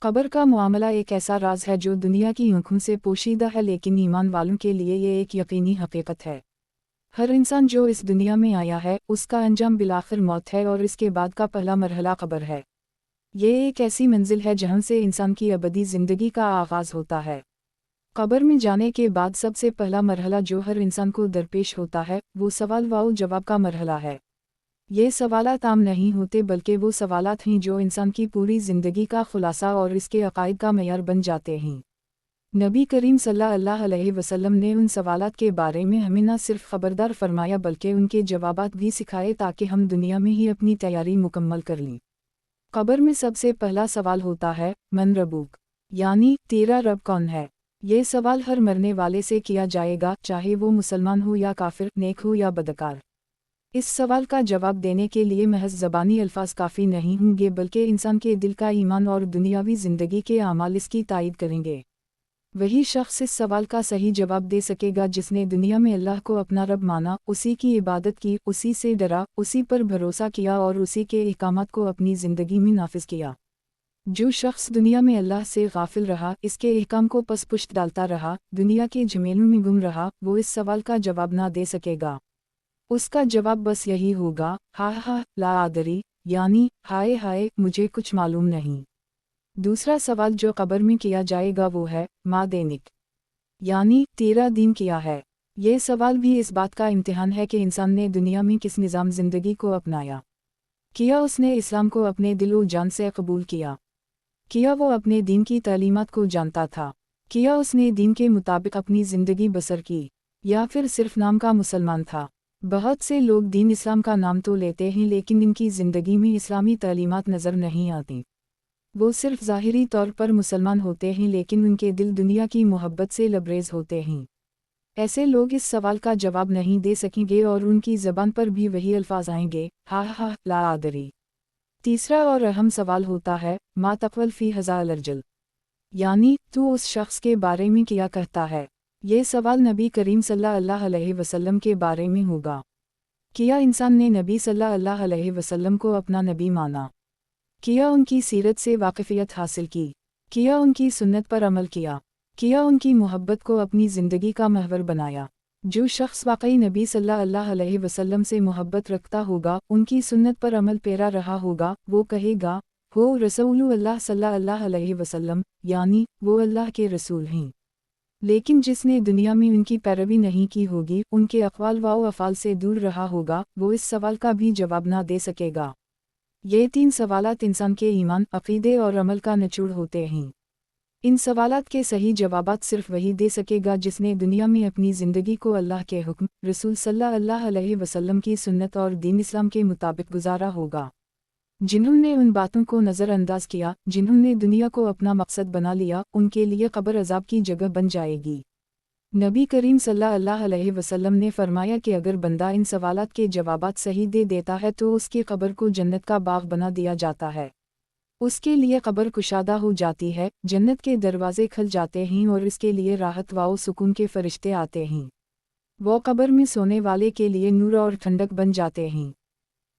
कब्र का मामला एक ऐसा राज है जो दुनिया की आँखों से पोशीदा है, लेकिन ईमान वालों के लिए ये एक यकीनी हकीकत है। हर इंसान जो इस दुनिया में आया है उसका अंजाम बिलाखिर मौत है, और इसके बाद का पहला मरहला कब्र है। ये एक ऐसी मंजिल है जहाँ से इंसान की अबदी ज़िंदगी का आगाज़ होता है। कब्र में जाने के बाद सबसे पहला मरहला जो हर इंसान को दरपेश होता है वो सवाल व जवाब का मरहला है। ये सवालात आम नहीं होते, बल्कि वो सवालात हैं जो इंसान की पूरी ज़िंदगी का खुलासा और इसके अकायद का मेयार बन जाते हैं। नबी करीम सल्लल्लाहु अलैहि वसल्लम ने उन सवालात के बारे में हमें न सिर्फ खबरदार फरमाया बल्कि उनके जवाबात भी सिखाए ताकि हम दुनिया में ही अपनी तैयारी मुकम्मल कर लें। कब्र में सबसे पहला सवाल होता है, मन रबुक, यानी तेरा रब कौन है। ये सवाल हर मरने वाले से किया जाएगा, चाहे वो मुसलमान हो या काफिर, नेक हो या बदकार। इस सवाल का जवाब देने के लिए महज ज़बानी अल्फाज काफ़ी नहीं होंगे, बल्कि इंसान के दिल का ईमान और दुनियावी ज़िंदगी के आमाल इसकी तायद करेंगे। वही शख्स इस सवाल का सही जवाब दे सकेगा जिसने दुनिया में अल्लाह को अपना रब माना, उसी की इबादत की, उसी से डरा, उसी पर भरोसा किया और उसी के अहकामात को अपनी ज़िंदगी में नाफिज किया। जो शख्स दुनिया में अल्लाह से गाफिल रहा, इसके अहकाम को पसपुश्त डालता रहा, दुनिया के झमेलों में गुम रहा, वो इस सवाल का जवाब ना दे सकेगा। उसका जवाब बस यही होगा, हा हा ला आदरी, यानी हाय हाय मुझे कुछ मालूम नहीं। दूसरा सवाल जो कब्र में किया जाएगा वो है, माँ देनिक, यानी तेरा दीन क्या है। ये सवाल भी इस बात का इम्तिहान है कि इंसान ने दुनिया में किस निज़ाम ज़िंदगी को अपनाया। किया उसने इस्लाम को अपने दिलो जान से कबूल किया। किया वो अपने दीन की तालीमात को जानता था। किया उसने दीन के मुताबिक अपनी ज़िंदगी बसर की, या फिर सिर्फ नाम का मुसलमान था। बहुत से लोग दीन इस्लाम का नाम तो लेते हैं लेकिन इनकी ज़िंदगी में इस्लामी तालीमात नज़र नहीं आती। वो सिर्फ ज़ाहिरी तौर पर मुसलमान होते हैं लेकिन उनके दिल दुनिया की मोहब्बत से लबरेज होते हैं। ऐसे लोग इस सवाल का जवाब नहीं दे सकेंगे और उनकी ज़बान पर भी वही अल्फाज आएंगे, हा हा ला आदरी। तीसरा और अहम सवाल होता है, मा तक़वल फ़ी हज़ाल अर्जल, यानी तू उस शख्स के बारे में क्या कहता है। ये सवाल नबी करीम सल्लल्लाहु अलैहि वसल्लम के बारे में होगा। किया इंसान ने नबी सल्लल्लाहु अलैहि वसल्लम को अपना नबी माना। किया उनकी सीरत से वाक़िफ़ियत हासिल की। किया उनकी सुन्नत पर अमल किया। किया उनकी मोहब्बत को अपनी ज़िंदगी का महवर बनाया। जो शख्स वाकई नबी सल्लल्लाहु अलैहि वसल्लम से मोहब्बत रखता होगा, उनकी सुन्नत पर अमल पेरा रहा होगा, वो कहेगा, हो रसूलु अल्लाह सल्लल्लाहु अलैहि वसल्लम, यानी वो अल्लाह के रसूल हैं। लेकिन जिसने दुनिया में उनकी पैरवी नहीं की होगी, उनके अक़वाल व अफ़ाल से दूर रहा होगा, वो इस सवाल का भी जवाब ना दे सकेगा। ये तीन सवालात इंसान के ईमान, अक़ीदे और अमल का निचोड़ होते हैं। इन सवालात के सही जवाबात सिर्फ वही दे सकेगा जिसने दुनिया में अपनी ज़िंदगी को अल्लाह के हुक्म, रसूल सल्लल्लाहु अलैहि वसल्लम की सुन्नत और दीन इस्लाम के मुताबिक गुजारा होगा। जिन्होंने उन बातों को नज़रअंदाज किया, जिन्होंने दुनिया को अपना मकसद बना लिया, उनके लिए कब्र अज़ाब की जगह बन जाएगी। नबी करीम सल्लल्लाहु अलैहि वसल्लम ने फरमाया कि अगर बंदा इन सवालात के जवाबात सही दे देता है तो उसकी कब्र को जन्नत का बाग बना दिया जाता है। उसके लिए कब्र कुशादा हो जाती है, जन्नत के दरवाजे खुल जाते हैं और इसके लिए राहत व सुकून के फरिश्ते आते हैं। वो कब्र में सोने वाले के लिए नूर और ठंडक बन जाते हैं।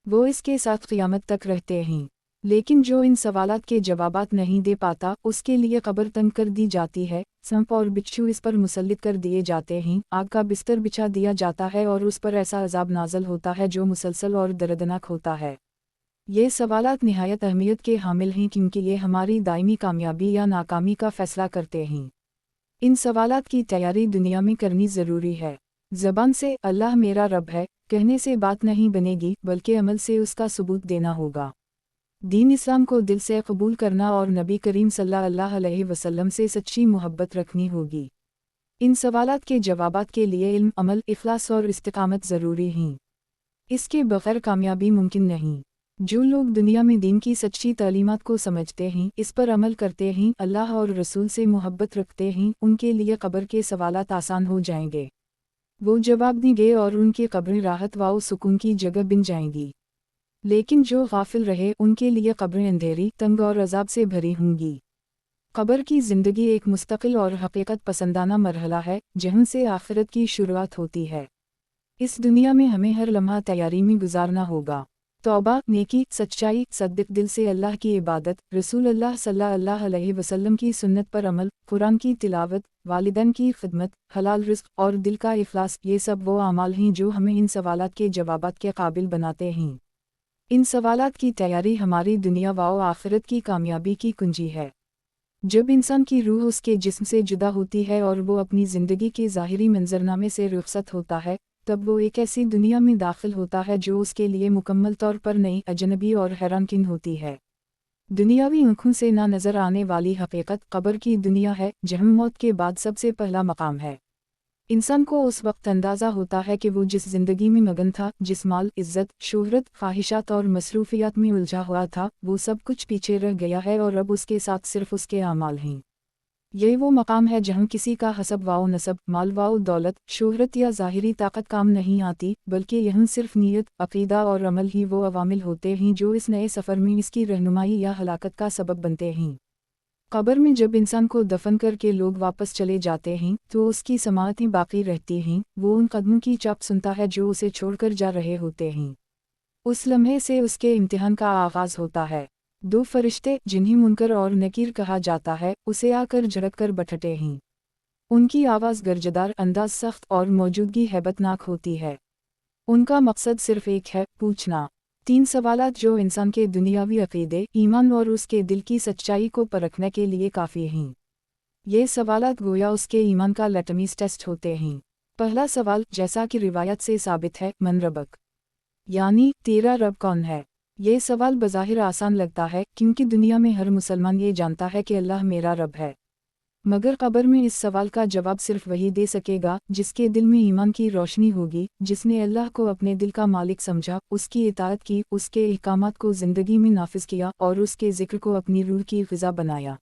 वो इसके साथ क़यामत तक रहते हैं। लेकिन जो इन सवालात के जवाबात नहीं दे पाता, उसके लिए कब्र तंग कर दी जाती है, सांप और बिच्छू इस पर मुसल्लित कर दिए जाते हैं, आग का बिस्तर बिछा दिया जाता है और उस पर ऐसा अज़ाब नाज़िल होता है जो मुसलसल और दर्दनाक होता है। ये सवालात निहायत अहमियत के हामिल हैं क्योंकि ये हमारी दायमी कामयाबी या नाकामी का फ़ैसला करते हैं। इन सवालात की तैयारी दुनिया में करनी ज़रूरी है। ज़बान से अल्लाह मेरा रब है कहने से बात नहीं बनेगी, बल्कि अमल से उसका सबूत देना होगा। दीन इस्लाम को दिल से कबूल करना और नबी करीम सल्लल्लाहु अलैहि वसल्लम से सच्ची मोहब्बत रखनी होगी। इन सवालात के जवाबात के लिए इल्म, अमल, इखलास और इस्तिकामत ज़रूरी हैं। इसके बग़ैर कामयाबी मुमकिन नहीं। जो लोग दुनिया में दीन की सच्ची तालीमात को समझते हैं, इस पर अमल करते हैं, अल्लाह और रसूल से मोहब्बत रखते हैं, उनके लिए कब्र के सवालात आसान हो जाएंगे। वो जवाब देंगे और उनकी कब्रें राहत व सुकून की जगह बन जाएंगी। लेकिन जो गाफिल रहे, उनके लिए कब्रें अंधेरी, तंग और अजाब से भरी होंगी। कब्र की ज़िंदगी एक मुस्तकिल और हकीकत पसंदाना मरहला है, जहाँ से आखिरत की शुरुआत होती है। इस दुनिया में हमें हर लम्हा तैयारी में गुजारना होगा। तौबा, नेकी, सच्चाई, सद्दिक दिल से अल्लाह की इबादत, रसूल अल्लाह सल्लल्लाहु अलैहि वसल्लम की सुन्नत पर अमल, कुरान की तिलावत, वालिदैन की खिदमत, हलाल रिज़्क और दिल का इखलास, ये सब वो अमाल हैं जो हमें इन सवालात के जवाबात के काबिल बनाते हैं। इन सवालात की तैयारी हमारी दुनिया व आखिरत की कामयाबी की कुंजी है। जब इंसान की रूह उसके जिस्म से जुदा होती है और वो अपनी ज़िंदगी के ज़ाहिरी मंजरनामे से रुखसत होता है, तब वो एक ऐसी दुनिया में दाखिल होता है जो उसके लिए मुकम्मल तौर पर नई, अजनबी और हैरानकुन होती है। दुनियावी आँखों से ना नज़र आने वाली हकीकत कब्र की दुनिया है, जहाँ मौत के बाद सबसे पहला मकाम है। इंसान को उस वक्त अंदाज़ा होता है कि वो जिस ज़िंदगी में मगन था, जिस माल, इज़्ज़त, शोहरत, ख्वाहिशात और मसरूफियात में उलझा हुआ था, वो सब कुछ पीछे रह गया है और अब उसके साथ सिर्फ उसके आमाल हैं। यही वो मकाम है जहाँ किसी का हसब वाओ नसब, माल वाओ दौलत, शोहरत या ज़ाहिरी ताकत काम नहीं आती, बल्कि यहाँ सिर्फ नीयत, अक़ीदा और अमल ही वो अवामिल होते हैं जो इस नए सफ़र में इसकी रहनुमाई या हलाकत का सबब बनते हैं। कब्र में जब इंसान को दफन करके लोग वापस चले जाते हैं तो उसकी समाअतें बाकी रहती हैं, वो उन कदमों की चाप सुनता है जो उसे छोड़कर जा रहे होते हैं। उस लम्हे से उसके इम्तिहान का आगाज़ होता है। दो फरिश्ते, जिन्हें मुनकर और नकीर कहा जाता है, उसे आकर झड़क कर बैठते हैं। उनकी आवाज़ गर्जदार, अंदाज सख्त और मौजूदगी हैबतनाक होती है। उनका मकसद सिर्फ एक है, पूछना 3 सवालात जो इंसान के दुनियावी अक़ीदे, ईमान और उसके दिल की सच्चाई को परखने के लिए काफ़ी हैं। ये सवालात गोया उसके ईमान का लिटमस टेस्ट होते हैं। पहला सवाल, जैसा कि रिवायत से साबित है, मन रबक, यानी तेरा रब कौन है। ये सवाल बज़ाहिर आसान लगता है क्योंकि दुनिया में हर मुसलमान ये जानता है कि अल्लाह मेरा रब है। मगर कब्र में इस सवाल का जवाब सिर्फ वही दे सकेगा जिसके दिल में ईमान की रोशनी होगी, जिसने अल्लाह को अपने दिल का मालिक समझा, उसकी इताअत की, उसके अहकामात को ज़िंदगी में नाफिज किया और उसके ज़िक्र को अपनी रूह की ग़िज़ा बनाया।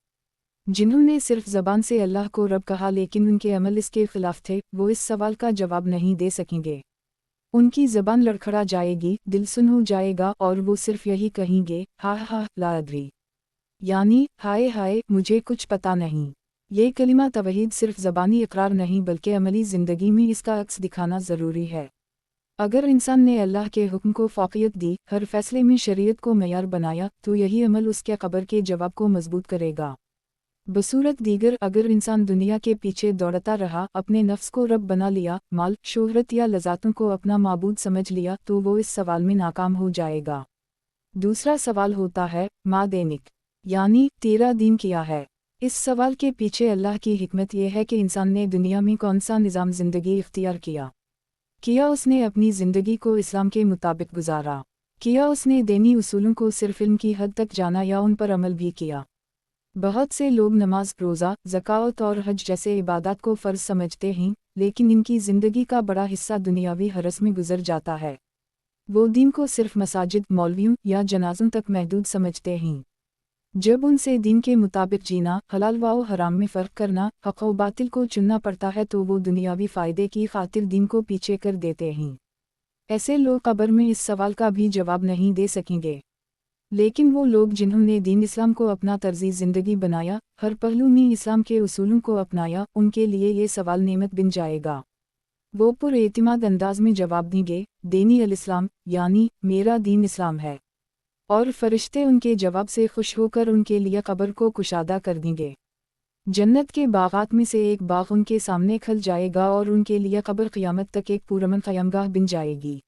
जिन्होंने सिर्फ ज़बान से अल्लाह को रब कहा लेकिन उनके अमल इसके खिलाफ थे, वो इस सवाल का जवाब नहीं दे सकेंगे। उनकी ज़बान लड़खड़ा जाएगी, दिल सुन हो जाएगा और वो सिर्फ यही कहेंगे, हा हा ला अदरी, यानी हाय हाय मुझे कुछ पता नहीं। ये कलिमा तवहीद सिर्फ ज़बानी इकरार नहीं बल्कि अमली ज़िंदगी में इसका अक्स दिखाना ज़रूरी है। अगर इंसान ने अल्लाह के हुक्म को फ़ौक़ियत दी, हर फैसले में शरीयत को मयार बनाया, तो यही अमल उसके कब्र के जवाब को मजबूत करेगा। बसूरत दीगर, अगर इंसान दुनिया के पीछे दौड़ता रहा, अपने नफ्स को रब बना लिया, माल, शोहरत या लज़ातों को अपना माबूद समझ लिया, तो वो इस सवाल में नाकाम हो जाएगा। दूसरा सवाल होता है, मा देनिक, यानी तेरा दीन क्या है। इस सवाल के पीछे अल्लाह की हिकमत यह है कि इंसान ने दुनिया में कौन सा निज़ाम ज़िंदगी इख्तियार किया उसने अपनी ज़िंदगी को इस्लाम के मुताबिक गुजारा, किया उसने दीनी उसूलों को सिर्फ इल्म की हद तक जाना या उन पर अमल भी किया। बहुत से लोग नमाज, रोज़ा, ज़कात और हज जैसे इबादत को फ़र्ज़ समझते हैं, लेकिन इनकी ज़िंदगी का बड़ा हिस्सा दुनियावी हरस में गुजर जाता है। वो दीन को सिर्फ मसाजिद, मौलवियों या जनाज़ों तक महदूद समझते हैं। जब उनसे दीन के मुताबिक जीना, हलाल व हराम में फ़र्क करना, हक़ व बातिल को चुनना पड़ता है तो वो दुनियावी फ़ायदे की खातिर दीन को पीछे कर देते हैं। ऐसे लोग कब्र में इस सवाल का भी जवाब नहीं दे सकेंगे। लेकिन वो लोग जिन्होंने दीन इस्लाम को अपना तर्ज़ी ज़िंदगी बनाया, हर पहलू में इस्लाम के उसूलों को अपनाया, उनके लिए ये सवाल नेमत बन जाएगा। वो पुरएतिमाद अंदाज में जवाब देंगे, दीनी अल-इस्लाम, यानी मेरा दीन इस्लाम है। और फरिश्ते उनके जवाब से खुश होकर उनके लिए कब्र को कुशादा कर देंगे। जन्नत के बागात में से एक बाग उनके सामने खल जाएगा और उनके लिए कब्र क़यामत तक एक पुरअमन क़यामगाह बन जाएगी।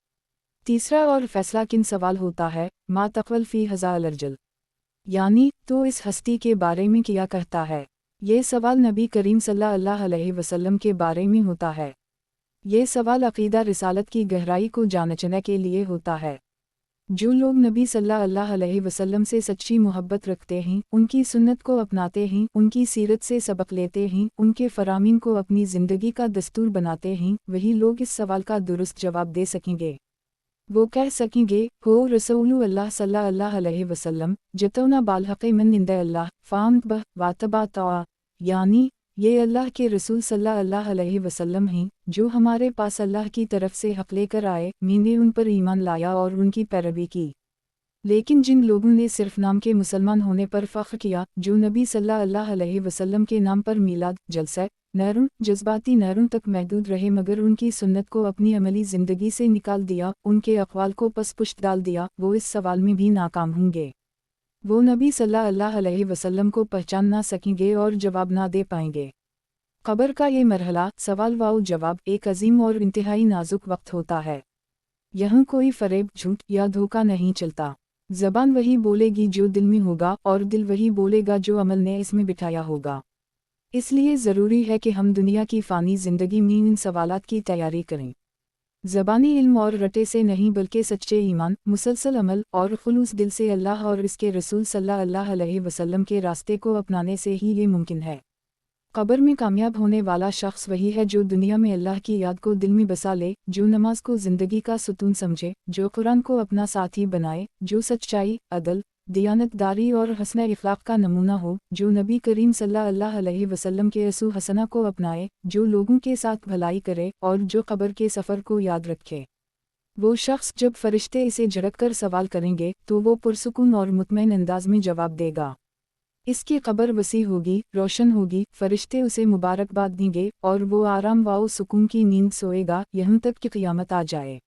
तीसरा और फैसला किन सवाल होता है, मा तक़वल फ़ी हज़ा अर्जल, यानी तो इस हस्ती के बारे में क्या कहता है। ये सवाल नबी करीम सल्लल्लाहु अलैहि वसल्लम के बारे में होता है। ये सवाल अक़ीदा रिसालत की गहराई को जानने के लिए होता है। जो लोग नबी सल्लल्लाहु अलैहि वसल्लम से सच्ची मोहब्बत रखते हैं, उनकी सुन्नत को अपनाते हैं, उनकी सीरत से सबक लेते हैं, उनके फ़रामीन को अपनी ज़िंदगी का दस्तूर बनाते हैं, वही लोग इस सवाल का दुरुस्त जवाब दे सकेंगे। वो कह सकेंगे, हो रसूलु अल्लाह सल्लल्लाहु अलैहि वसल्लम, जतौना बालहक़े मन इंद अल्लाह फ़ाम्त बह वातबा तआ, यानी ये अल्लाह के रसूल सल्लल्लाहु अलैहि वसल्लम हैं, जो हमारे पास अल्लाह की तरफ से हक़ लेकर आए, मैंने उन पर ईमान लाया और उनकी पैरवी की। लेकिन जिन लोगों ने सिर्फ नाम के मुसलमान होने पर फ़ख्र किया, जो नबी सल्लल्लाहु अलैहि वसल्लम के नाम पर मीलाद, जलसा, नहरों, जज्बाती नहरों तक महदूद रहे मगर उनकी सुन्नत को अपनी अमली ज़िंदगी से निकाल दिया, उनके अक़वाल को पसपुश्त डाल दिया, वो इस सवाल में भी नाकाम होंगे। वो नबी सल्लल्लाहु अलैहि वसल्लम को पहचान ना सकेंगे और जवाब ना दे पाएंगे। क़ब्र का ये मरहला, सवाल व जवाब, एक अजीम और इंतहाई नाजुक वक्त होता है। यहाँ कोई फ़रेब, झूठ या धोखा नहीं चलता। ज़बान वही बोलेगी जो दिल में होगा और दिल वही बोलेगा जो अमल ने इसमें बिठाया होगा। इसलिए ज़रूरी है कि हम दुनिया की फ़ानी ज़िंदगी में इन सवालात की तैयारी करें। ज़बानी इल्म और रटे से नहीं बल्कि सच्चे ईमान, मुसलसल अमल और खुलूस दिल से अल्लाह और इसके रसूल सल्लल्लाहु अलैहि वसल्लम के रास्ते को अपनाने से ही ये मुमकिन है। क़ब्र में कामयाब होने वाला शख्स वही है जो दुनिया में अल्लाह की याद को दिल में बसा ले, जो नमाज को ज़िंदगी का सुतून समझे, जो कुरान को अपना साथी बनाए, जो सच्चाई, अदल, दियानतदारी और हस्न इख़लाक़ का नमूना हो, जो नबी करीम सल्लल्लाहु अलैहि वसल्लम के असू हसना को अपनाए, जो लोगों के साथ भलाई करे और जो क़ब्र के सफ़र को याद रखे। वो शख्स जब फ़रिश्ते इसे झड़क कर सवाल करेंगे तो वो पुरसुकून और मुतमईन अंदाज में जवाब देगा। इसकी क़ब्र वसी होगी, रोशन होगी, फ़रिश्ते उसे मुबारकबाद देंगे और वो आराम व सुकून की नींद सोएगा यहाँ तक कि क़यामत आ जाए।